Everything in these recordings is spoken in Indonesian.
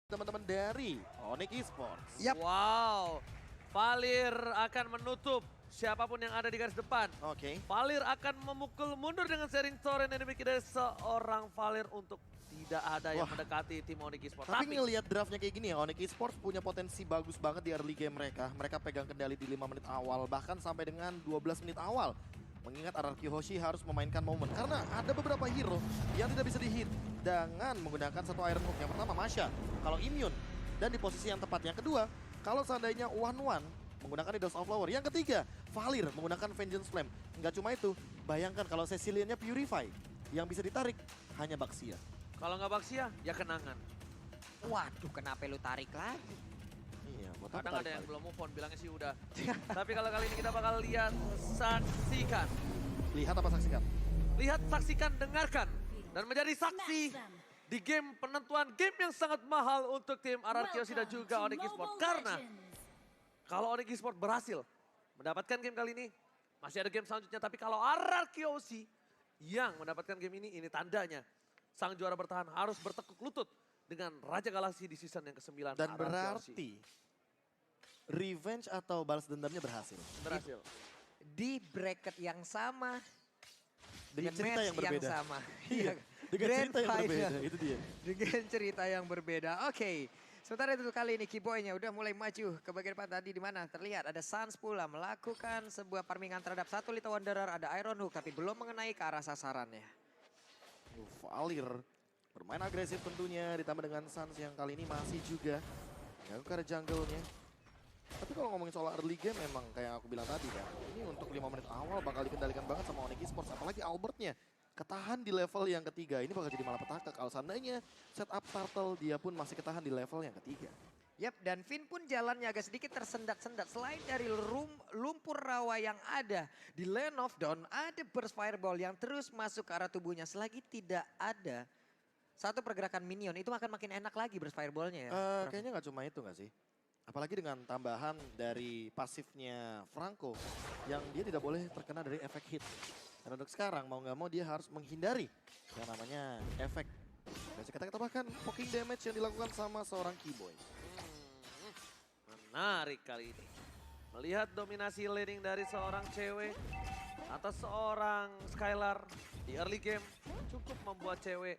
teman-teman dari Onyx Esports. Yap. Wow, Valir akan menutup siapapun yang ada di garis depan. Oke. Valir akan memukul mundur dengan sharing torrent yang dimiliki dari seorang Valir untuk tidak ada yang mendekati tim Onyx Esports. Tapi ngelihat draftnya kayak gini ya, Onyx Esports punya potensi bagus banget di early game mereka. Mereka pegang kendali di 5 menit awal, bahkan sampai dengan 12 menit awal. Mengingat RRQ Hoshi harus memainkan momen. Karena ada beberapa hero yang tidak bisa dihit dengan menggunakan satu Iron Hook. Yang pertama Masha, kalau immune. Dan di posisi yang tepat. Yang kedua, kalau seandainya One menggunakan Idols of Flower. Yang ketiga, Valir menggunakan Vengeance Flame. Nggak cuma itu, bayangkan kalau Ceciliannya Purify. Yang bisa ditarik hanya Baxia. Kalau nggak Baxia, ya kenangan. Waduh, kenapa lu tarik lagi? Iya, buat apa Kadang ada tarik yang balik? belum move on, bilangnya sih udah. Tapi kalau kali ini kita bakal lihat, saksikan. Lihat apa saksikan? Lihat, saksikan, dengarkan. Dan menjadi saksi di game penentuan game yang sangat mahal untuk tim RRQ Hoshi dan juga Onyx Esports. Karena kalau Onyx Esports berhasil mendapatkan game kali ini, masih ada game selanjutnya. Tapi kalau RRQ Hoshi yang mendapatkan game ini tandanya sang juara bertahan harus bertekuk lutut dengan Raja Galaksi di season yang ke-9. Dan RRQ Hoshi. berarti revenge atau balas dendamnya berhasil. Berhasil. Di bracket yang sama, Dengan di cerita match yang berbeda. sama. Iya, dengan Grand cerita yang berbeda, final. itu dia. Dengan cerita yang berbeda. Oke. Sementara itu kali ini Keyboy-nya udah mulai maju ke bagian depan tadi di mana terlihat ada Sans pula melakukan sebuah farmingan terhadap satu Little Wanderer, ada Iron Hook tapi belum mengenai ke arah sasarannya. Valir bermain agresif tentunya, ditambah dengan Sans yang kali ini masih juga gak ke arah jungle-nya. Tapi kalau ngomongin soal early game memang kayak yang aku bilang tadi kan, ini untuk 5 menit awal bakal dikendalikan banget sama Onyx Esports. Apalagi Albertnya ketahan di level yang ketiga, ini bakal jadi malapetaka. Kalau seandainya setup Turtle dia pun masih ketahan di level yang ketiga. Yap, dan Vin pun jalannya agak sedikit tersendat-sendat. Selain dari lumpur rawa yang ada di Lane of Dawn, ada burst fireball yang terus masuk ke arah tubuhnya. Selagi tidak ada satu pergerakan minion, itu akan makin enak lagi burst fireballnya ya. Kayaknya nggak cuma itu nggak sih? Apalagi dengan tambahan dari pasifnya Franco yang dia tidak boleh terkena dari efek hit. Dan untuk sekarang mau nggak mau dia harus menghindari yang namanya efek. Biasa kita bahkan poking damage yang dilakukan sama seorang Keyboy. Menarik kali ini. Melihat dominasi laning dari seorang cewek atau seorang Skylar di early game cukup membuat cewek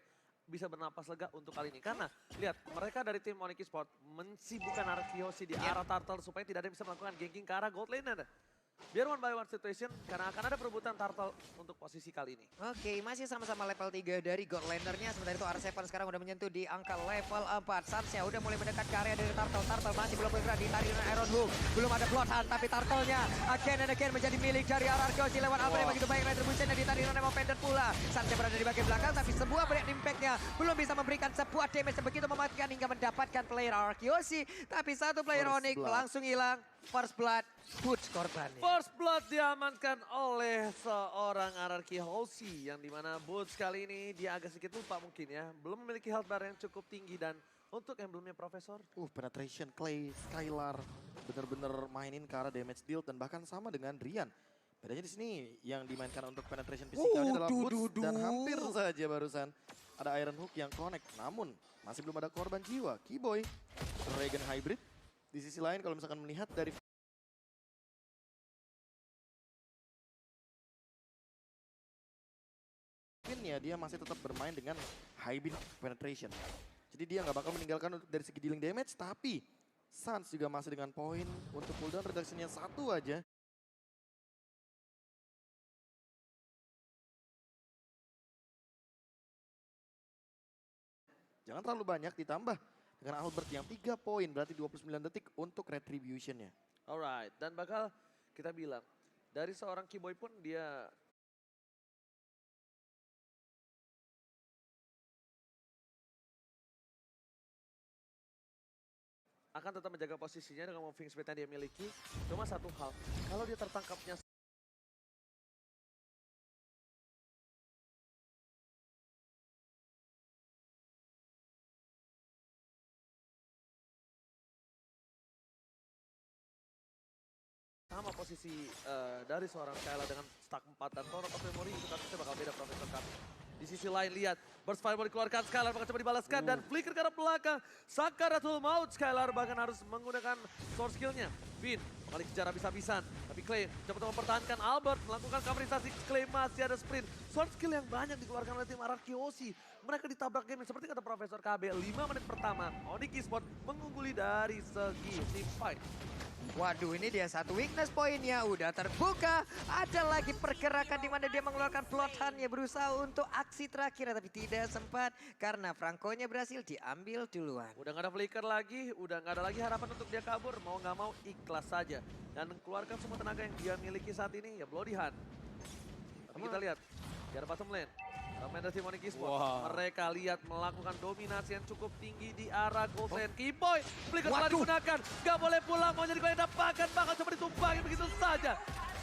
bisa bernapas lega untuk kali ini. Karena lihat mereka dari tim Onyx Esports mensibukkan RRQ Hoshi di arah Turtle supaya tidak ada yang bisa melakukan ganking ke arah gold lane. Biar one by one situation karena akan ada perebutan Turtle untuk posisi kali ini. Oke, masih sama-sama level 3 dari God Laner-nya. Sementara itu R7 sekarang udah menyentuh di angka level 4. Sansnya udah mulai mendekat ke area dari Turtle. Turtle masih belum bergerak, ditarik dengan Iron Hook. Belum ada Bloodhunt, tapi Turtle-nya again and again menjadi milik dari RRQ Hoshi lewat apa yang begitu baik. Retribution-nya ditarik dengan Nemo Pendant pula. Sansnya berada di bagian belakang, tapi sebuah break impact-nya belum bisa memberikan sebuah damage yang begitu mematikan hingga mendapatkan player RRQ Hoshi. Tapi satu player First Onyx blood. langsung hilang. First blood, Butch korbannya. First blood diamankan oleh seorang RRQ Hoshi yang dimana Boots kali ini dia agak sedikit lupa mungkin ya. Belum memiliki health bar yang cukup tinggi dan untuk emblemnya Profesor. Penetration, Clay, Skylar bener-bener mainin ke arah damage deal dan bahkan sama dengan Rian. Bedanya di sini yang dimainkan untuk penetration fisikalnya adalah Boots dan hampir saja barusan ada Iron Hook yang connect. Namun masih belum ada korban jiwa. Keyboy, Dragon Hybrid. Di sisi lain kalau misalkan melihat dari Finnya dia masih tetap bermain dengan hybrid penetration. Jadi dia nggak bakal meninggalkan dari segi dealing damage, tapi Sans juga masih dengan poin untuk cooldown reduction-nya 1 aja. Jangan terlalu banyak ditambah dengan Albert yang 3 poin berarti 29 detik untuk retribution-nya. Alright, dan bakal kita bilang dari seorang Keyboy pun dia akan tetap menjaga posisinya dengan moving speed yang dia miliki. Cuma satu hal, kalau dia tertangkapnya sama posisi dari seorang Skylar dengan stack 4 dan Toro of Memory itu kasusnya bakal beda Profesor kami. Di sisi lain lihat, burst fireball dikeluarkan, Skylar bakal coba dibalaskan dan flicker ke arah belakang. Sakaratul Maut, Skylar bahkan harus menggunakan sword skillnya. Finn kembali kejar habis-habisan, tapi Clay coba mempertahankan Albert, melakukan coverisasi. Clay masih ada sprint. Sword skill yang banyak dikeluarkan oleh tim RRQ. Mereka ditabrak game seperti kata Profesor KB, 5 menit pertama Onyx Esports mengungguli dari segi team fight. Waduh, ini dia satu weakness pointnya udah terbuka. Ada lagi pergerakan di mana dia mengeluarkan flotannya berusaha untuk aksi terakhir tapi tidak sempat karena Franco-nya berhasil diambil duluan. Udah gak ada flicker lagi, udah gak ada lagi harapan untuk dia kabur. Mau gak mau ikhlas saja. Dan keluarkan semua tenaga yang dia miliki saat ini ya Bloody Hand. Tapi kita lihat, di arah bottom lane. Top laner tim Onyx Esports. Mereka lihat melakukan dominasi yang cukup tinggi di arah gold lane. Keyboy, flicker telah digunakan. Gak boleh pulang, mau jadi yang dapatkan. Bakal coba ditumpangin begitu saja.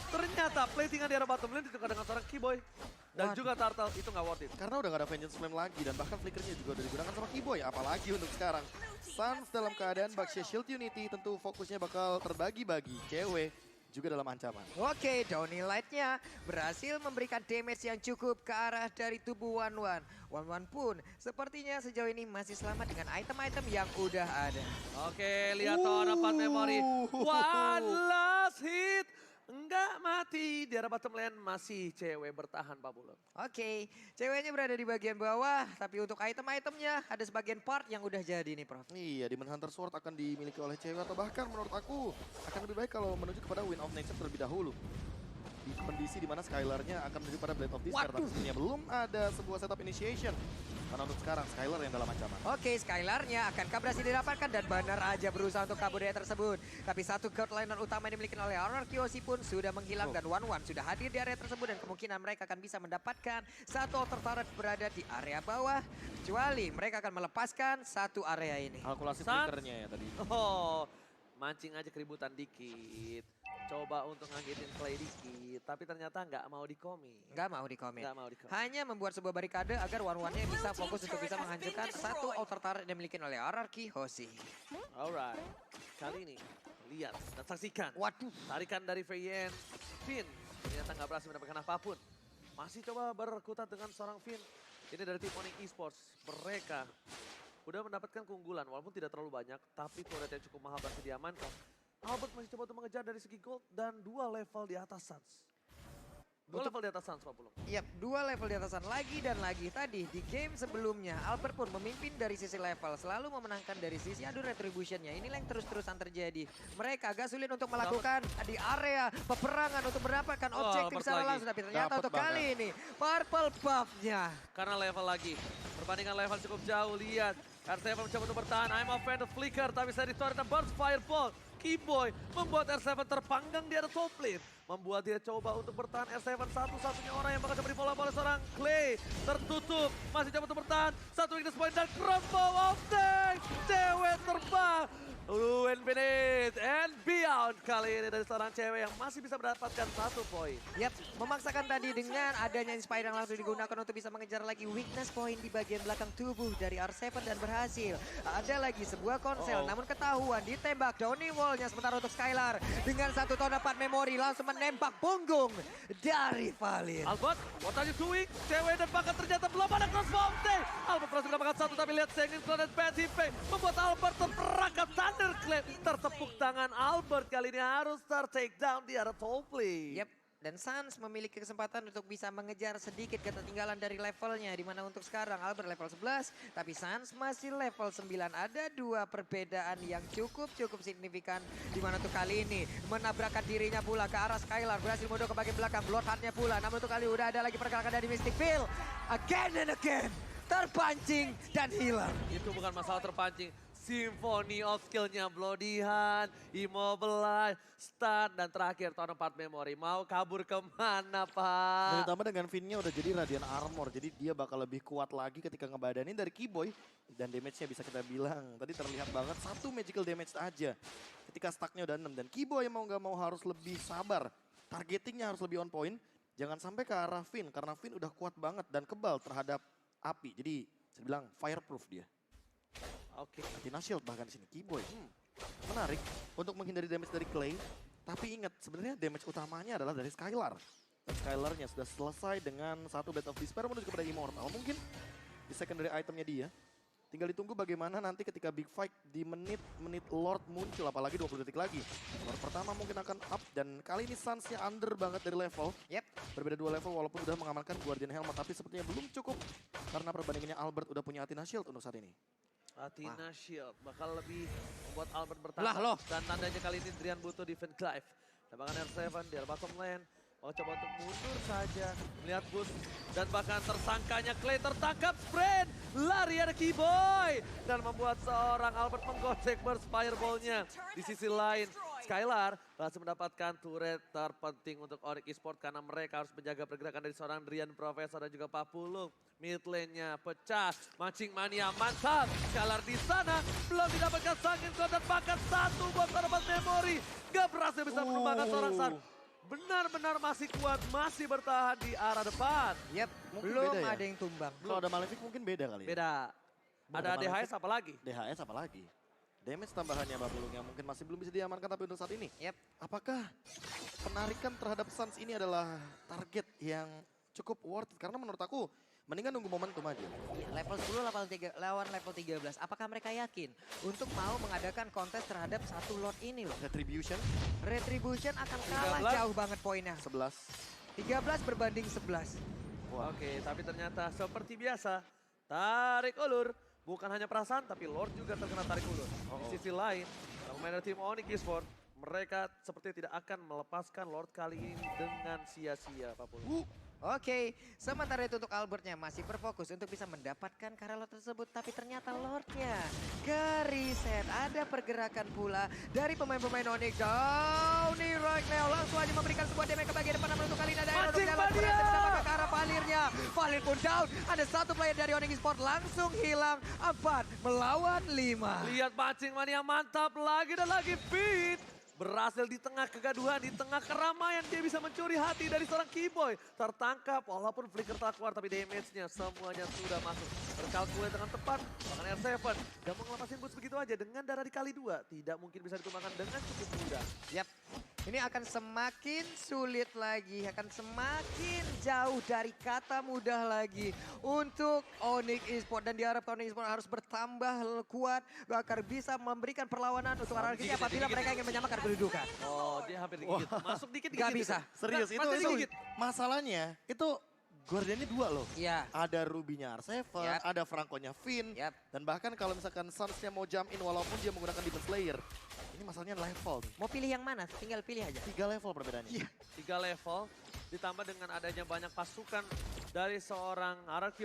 Ternyata platingan di arah bottom lane ditukar dengan seorang Keyboy. Dan juga Turtle, itu gak worth it. Karena udah gak ada Vengeance Flame lagi dan bahkan flickernya juga udah digunakan sama Keyboy. Apalagi untuk sekarang. Suns dalam keadaan Baxia Shield Unity tentu fokusnya bakal terbagi-bagi. Cewek juga dalam ancaman. Oke, Downy Light-nya berhasil memberikan damage yang cukup ke arah dari tubuh Wanwan. Wanwan pun sepertinya sejauh ini masih selamat dengan item-item yang udah ada. Oke, lihat Tower of Memory. One last hit. Enggak mati, di arah bottom lane masih cewek bertahan Pak Bulog. Oke, ceweknya berada di bagian bawah, tapi untuk item-itemnya ada sebagian part yang udah jadi nih Prof. Iya, Demon Hunter Sword akan dimiliki oleh cewek atau bahkan menurut aku akan lebih baik kalau menuju kepada Wind of Nature terlebih dahulu. Di kondisi di mana Skylar-nya akan menuju pada Blade of Despair, tapi sebenarnya belum ada sebuah setup initiation. Karena untuk sekarang Skylar yang dalam ancaman. Oke, Skylar-nya akankah berhasil didapatkan dan benar aja berusaha untuk kabur dari tersebut. Tapi satu god liner utama yang dimiliki oleh RRQ pun sudah menghilang dan Wanwan sudah hadir di area tersebut dan kemungkinan mereka akan bisa mendapatkan satu altar turret berada di area bawah. Kecuali mereka akan melepaskan satu area ini. Kalkulasi San- flickernya ya tadi. Oh, mancing aja keributan dikit. Coba untuk ngagetin Clay dikit, tapi ternyata nggak mau dikomit. Nggak mau di-comment. Nggak mau dikomit. Hanya membuat sebuah barikade agar Wanwannya bisa fokus untuk bisa menghancurkan satu altar turret yang dimiliki oleh RRQ Hoshi. Alright, kali ini lihat dan saksikan. Waduh. Tarikan dari VN, Finn ternyata nggak berhasil mendapatkan apapun. Masih coba berkutat dengan seorang Finn. Ini dari tim Onyx Esports. Mereka udah mendapatkan keunggulan walaupun tidak terlalu banyak, tapi turret yang cukup mahal berhasil diamankan. Albert masih coba untuk mengejar dari segi gold dan 2 level di atas Suns. 2 level di atas Suns, Pak Pulung. Yap, 2 level di atasan lagi dan lagi. Tadi di game sebelumnya Albert pun memimpin dari sisi level, selalu memenangkan dari sisi adu retributionnya. Inilah yang terus-terusan terjadi. Mereka agak sulit untuk melakukan di area peperangan untuk mendapatkan objektif Albert secara lagi. langsung. Tapi ternyata Dapet untuk banget. kali ini purple buff-nya. Karena level lagi. Perbandingan level cukup jauh, lihat. R7 mencoba untuk bertahan, I'm offend the flicker, tapi saya ditarik dan burst fireball. Keyboy membuat R7 terpanggang di atas top lane. Membuat dia coba untuk bertahan, R7 satu-satunya orang yang bakal coba di-follow oleh seorang Clay. Tertutup, masih coba untuk bertahan. Satu weakness point dan combo of tank. Cewek terbang. Infinite and beyond kali ini dari seorang cewek yang masih bisa mendapatkan 1 poin. Yap, memaksakan tadi dengan adanya Inspire yang langsung digunakan untuk bisa mengejar lagi weakness point di bagian belakang tubuh dari R7 dan berhasil. Ada lagi sebuah konsel, namun ketahuan ditembak Downy Wall-nya sementara untuk Skylar. Dengan satu tahun 4 memori langsung menembak punggung dari Valin. Albert, what are you doing? Cewek dan bahkan ternyata belum ada crossbow. Albert berhasil mendapatkan 1 tapi lihat Sengin dan PSIP membuat Albert terperangkap Thunderclap. Tertepuk tangan Albert kali ini harus take down di arah top lane. Yap, dan Suns memiliki kesempatan untuk bisa mengejar sedikit ketertinggalan dari levelnya. Dimana untuk sekarang Albert level 11, tapi Suns masih level 9. Ada 2 perbedaan yang cukup signifikan. Dimana untuk kali ini menabrakkan dirinya pula ke arah Skylar. Berhasil mundur ke bagian belakang, Bloodheart-nya pula. Namun untuk kali udah ada lagi pergerakan dari Mystic Veil. Again and again, terpancing dan hilang. Itu bukan masalah terpancing. Symphony of skill-nya Bloody Hand, Immobilize, Stun, dan terakhir Tahun 4 Memory. Mau kabur kemana, Pak? Dan ditambah dengan Finn-nya udah jadi Radiant Armor. Jadi dia bakal lebih kuat lagi ketika ngebadanin dari Keyboy. Dan damage-nya bisa kita bilang. Tadi terlihat banget 1 magical damage aja. Ketika stack-nya udah 6. Dan Keyboy mau nggak mau harus lebih sabar. Targeting-nya harus lebih on point. Jangan sampai ke arah Finn. Karena Finn udah kuat banget dan kebal terhadap api. Jadi saya bilang fireproof dia. Oke. Anti shield bahkan di sini Keyboy. Menarik untuk menghindari damage dari Clay. Tapi ingat sebenarnya damage utamanya adalah dari Skylar. Dan Skylarnya sudah selesai dengan satu Blade of Despair menuju kepada Immortal. Mungkin di secondary itemnya dia. Tinggal ditunggu bagaimana nanti ketika big fight di menit Lord muncul, apalagi 20 detik lagi. Lord pertama mungkin akan up dan kali ini Suns-nya under banget dari level. Yep. Berbeda 2 level walaupun udah mengamankan Guardian Helmet, tapi sepertinya belum cukup karena perbandingannya Albert udah punya Athena Shield untuk saat ini. Athena Shield bakal lebih membuat Albert bertahan. Lah loh. Dan tandanya kali ini Drian butuh defense Clive. Dan bahkan R7 di bottom lane. Mau coba untuk mundur saja. Melihat boost. Dan bahkan tersangkanya Clay tertangkap. Sprint. Lari ada Keyboy. Dan membuat seorang Albert menggocek burst fireball-nya. Di sisi lain, Skylar berhasil mendapatkan turret terpenting untuk Onyx Esports. Karena mereka harus menjaga pergerakan dari seorang Drian Professor dan juga Papulung. Mid lane-nya pecah. Mancing mania mantap. Skylar di sana. Belum didapatkan Sangin Cloud dan bahkan satu buat tanaman memori. Gak berhasil bisa menumbangkan seorang Sun. Benar-benar masih kuat, masih bertahan di arah depan. Yep, Mungkin belum beda ya? ada yang tumbang. Kalau ada Malefic mungkin beda kali ya. Beda. Ada Malefic. DHS apa lagi? DHS apalagi. Damage tambahannya Babulung yang mungkin masih belum bisa diamankan tapi untuk saat ini. Yep. Apakah penarikan terhadap Suns ini adalah target yang cukup worth it? Karena menurut aku mendingan nunggu momentum aja. Iya, level 10 lawan level 13. Apakah mereka yakin untuk mau mengadakan kontes terhadap satu Lord ini loh? Retribution Retribution akan kalah 13. jauh banget poinnya. 11. 13 berbanding 11. Wah. Oke, tapi ternyata seperti biasa, tarik ulur. Bukan hanya perasaan, tapi Lord juga terkena tarik ulur. Di sisi lain, pemain tim Onyx Esports, mereka seperti tidak akan melepaskan Lord kali ini dengan sia-sia apapun. Oke, sementara itu untuk Albertnya masih berfokus untuk bisa mendapatkan Karelot tersebut. Tapi ternyata Lordnya ke-reset. Ada pergerakan pula dari pemain-pemain Onyx. Downy right now langsung aja memberikan sebuah damage ke bagian depan. Namun untuk kali ini ada Aerodom Mancing dalam Mania! berhasil disamakan ke arah Valirnya. Valir pun down. Ada satu player dari Onyx Esports langsung hilang. 4 melawan 5. Lihat mancing mania mantap lagi dan lagi beat. Berhasil di tengah kegaduhan, di tengah keramaian dia bisa mencuri hati dari seorang Keyboy. Tertangkap walaupun flicker tak keluar tapi damage-nya semuanya sudah masuk. Berkalkulasi dengan tepat, bahkan R7 gak mau ngelepasin boost begitu aja dengan darah dikali 2. Tidak mungkin bisa ditumbangkan dengan cukup mudah. Yap, ini akan semakin sulit lagi, akan semakin jauh dari kata mudah lagi untuk Onyx Esports. Dan diharapkan Onyx Esports harus bertambah kuat agar bisa memberikan perlawanan untuk RRQ apabila mereka ingin menyamakan kedudukan. Oh, dia hampir digigit. Masuk dikit-dikit. Gak bisa. Serius Masih itu digigit. masalahnya itu Guardiannya 2 loh. Iya. Ada Ruby-nya R7, Yap. ada Franco-nya Finn. Yap. Dan bahkan kalau misalkan Suns-nya mau jump in walaupun dia menggunakan Demon Slayer. Ini masalahnya level nih. Mau pilih yang mana? Tinggal pilih aja. 3 level perbedaannya. Iya. 3 level ditambah dengan adanya banyak pasukan dari seorang RRQ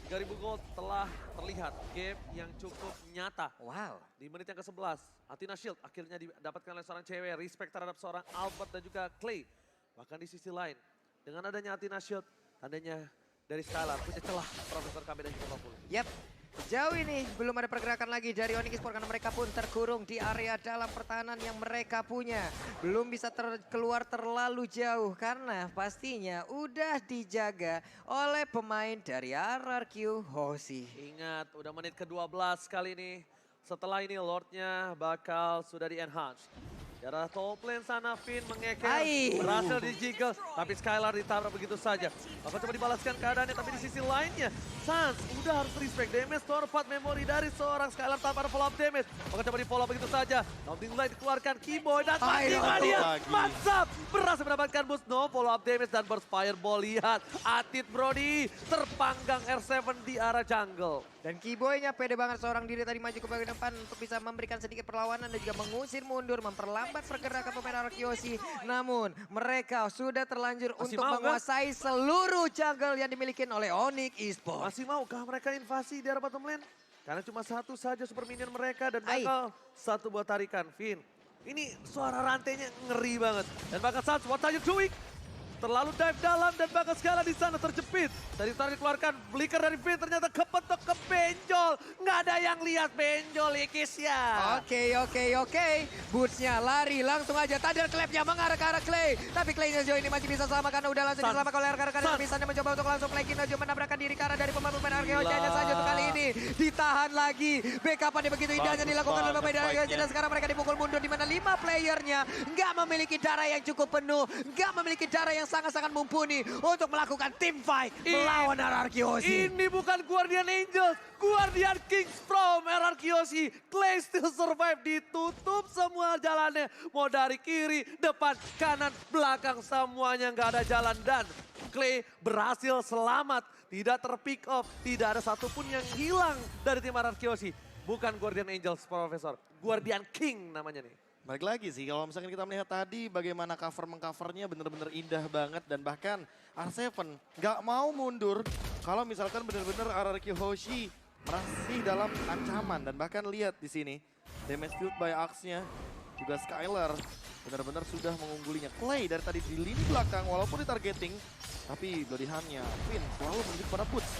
3000 gold telah terlihat gap yang cukup nyata. Wow. Di menit yang ke-11, Athena Shield akhirnya didapatkan oleh seorang cewek, respect terhadap seorang Albert dan juga Clay. Bahkan di sisi lain, dengan adanya Athena Shield, tandanya dari Skylar punya celah Profesor KB dan juga Papul. Yap. Sejauh ini belum ada pergerakan lagi dari Onyx Esports karena mereka pun terkurung di area dalam pertahanan yang mereka punya. Belum bisa keluar terlalu jauh karena pastinya udah dijaga oleh pemain dari RRQ Hoshi. Ingat, udah menit ke-12 kali ini. Setelah ini Lordnya bakal sudah di-enhance. Di arah top lane sana, Finn mengeker, Hai. berhasil di-jiggle. Tapi Skylar ditaruh begitu saja. Bakal coba dibalaskan keadaannya, tapi di sisi lainnya, Suns udah harus respect damage. Torpat memori dari seorang Skylar tanpa ada follow-up damage. Bakal coba di-follow begitu saja. Something Light dikeluarkan, Keyboy dan Hai, Mania. lagi. Mantap, berhasil mendapatkan boost. No follow-up damage dan burst fireball. Lihat, Atit Brody terpanggang R7 di arah jungle. Dan Keyboy-nya pede banget seorang diri tadi maju ke bagian depan untuk bisa memberikan sedikit perlawanan dan juga mengusir mundur, memperlambat pergerakan pemain RRQ. Namun mereka sudah terlanjur Masih untuk mau, kan? menguasai seluruh jungle yang dimiliki oleh Onyx Esports. Masih maukah mereka invasi di arah bottom lane? Karena cuma satu saja super minion mereka dan Ai. bakal satu buat tarikan Finn. Ini suara rantainya ngeri banget. Dan bakal Suns, what are you doing? Terlalu dive dalam dan bakal Skala di sana terjepit. Dari tarik dikeluarkan, flicker dari Finn ternyata kepetok ke benjol. Nggak ada yang lihat benjol Ikis ya. Oke. Boots-nya lari langsung aja. Thunder Clap-nya mengarah ke arah Clay. Tapi Clay-nya sejauh ini masih bisa selamat karena udah langsung Suns. diselamatkan oleh rekan-rekan yang Suns. bisa mencoba untuk langsung play Kinojo menabrakkan diri ke arah dari pemain-pemain RRQ. Hanya saja untuk kali ini ditahan lagi. Backup-nya begitu indahnya Bagus dilakukan oleh banget pemain RRQ. fight-nya. Dan sekarang mereka dipukul mundur di mana 5 playernya nggak memiliki darah yang cukup penuh. Nggak memiliki darah yang sangat-sangat mumpuni untuk melakukan team fight melawan RRQ Hoshi. Ini bukan Guardian Angels, Guardian Kings from RRQ Hoshi. Clay still survive, ditutup semua jalannya. Mau dari kiri, depan, kanan, belakang, semuanya nggak ada jalan. Dan Clay berhasil selamat, tidak terpick off, tidak ada satupun yang hilang dari tim RRQ Hoshi. Bukan Guardian Angels, Profesor. Guardian King namanya nih. Balik lagi sih, kalau misalkan kita melihat tadi bagaimana covernya bener-bener indah banget. Dan bahkan R7 nggak mau mundur kalau misalkan bener-bener RRQ Hoshi masih dalam ancaman. Dan bahkan lihat di sini, damage dealt by Axe-nya, juga Skylar benar-benar sudah mengunggulinya. Clay dari tadi di lini belakang walaupun ditargeting, tapi Bloody Hand-nya Queen selalu menuju kepada Boots.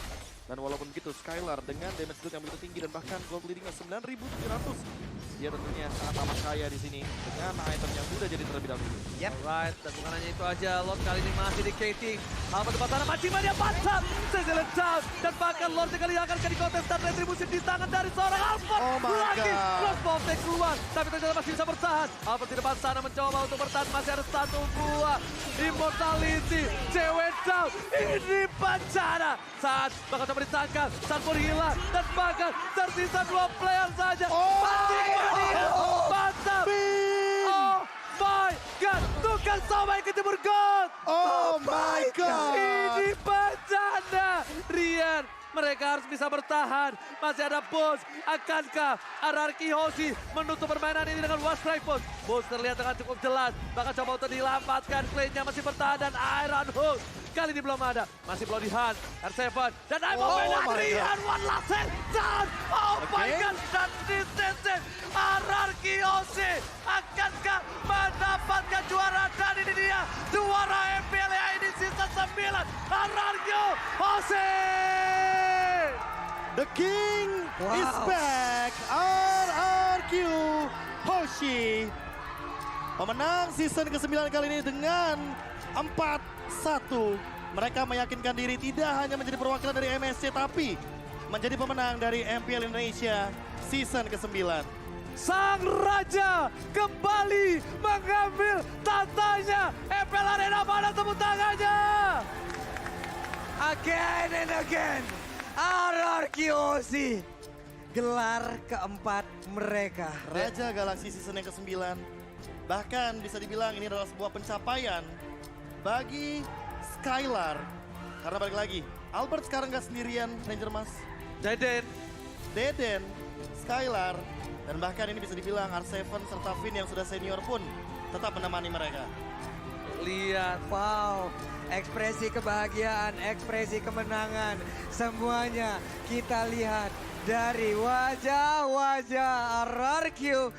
Dan walaupun begitu Skylar dengan damage dealt yang begitu tinggi dan bahkan gold leading-nya 9.700. Dia tentunya sangat amat kaya di sini dengan item yang sudah jadi terlebih dahulu. Yep. Alright, dan bukan hanya itu aja, Lord kali ini masih di Kating. Alpha tempat sana, Majiman yang mantap. Silent down, dan bahkan Lord sekali akan di kontes dan retribusi di tangan dari seorang Alpha. Oh my Lagi, God. Cross bomb take keluar, tapi ternyata masih bisa bertahan. Alpha di depan sana mencoba untuk bertahan, masih ada satu buah Immortality. Cewek down, ini bencana. Saat bakal coba ditangkap, saat pun hilang, dan bahkan tersisa 2 player saja. Mantap! Oh my God! Tukang somai ke timur God! Oh my God! Ini bencana! Rian, mereka harus bisa bertahan. Masih ada Boots. Akankah RRQ Hoshi menutup permainan ini dengan Wasp Rifle? Boots terlihat dengan cukup jelas. Bahkan coba untuk dilamatkan. Clay-nya masih bertahan dan Iron Hook. Kali ini belum ada. Masih Bloody Hand, R7. Dan I'm Rian, one last hit. Down. Oh my God. Dan di sisi RRQ Hoshi. Akankah mendapatkan juara? Dan ini dia. Juara MPL ini season 9. RRQ Hoshi. The King is back, RRQ Hoshi. Pemenang season ke-9 kali ini dengan 4-1. Mereka meyakinkan diri tidak hanya menjadi perwakilan dari MSC, tapi menjadi pemenang dari MPL Indonesia season ke-9. Sang Raja kembali mengambil tatanya. MPL Arena, mana tepuk tangannya? Again and again, RRQ Hoshi. Gelar keempat mereka. Raja Galaksi season yang ke-9. Bahkan bisa dibilang ini adalah sebuah pencapaian bagi Skylar. Karena balik lagi, Albert sekarang gak sendirian, Ranger Mas. Deden, Skylar, dan bahkan ini bisa dibilang R7 serta Finn yang sudah senior pun tetap menemani mereka. Lihat. Wow, ekspresi kebahagiaan, ekspresi kemenangan, semuanya kita lihat dari wajah-wajah RRQ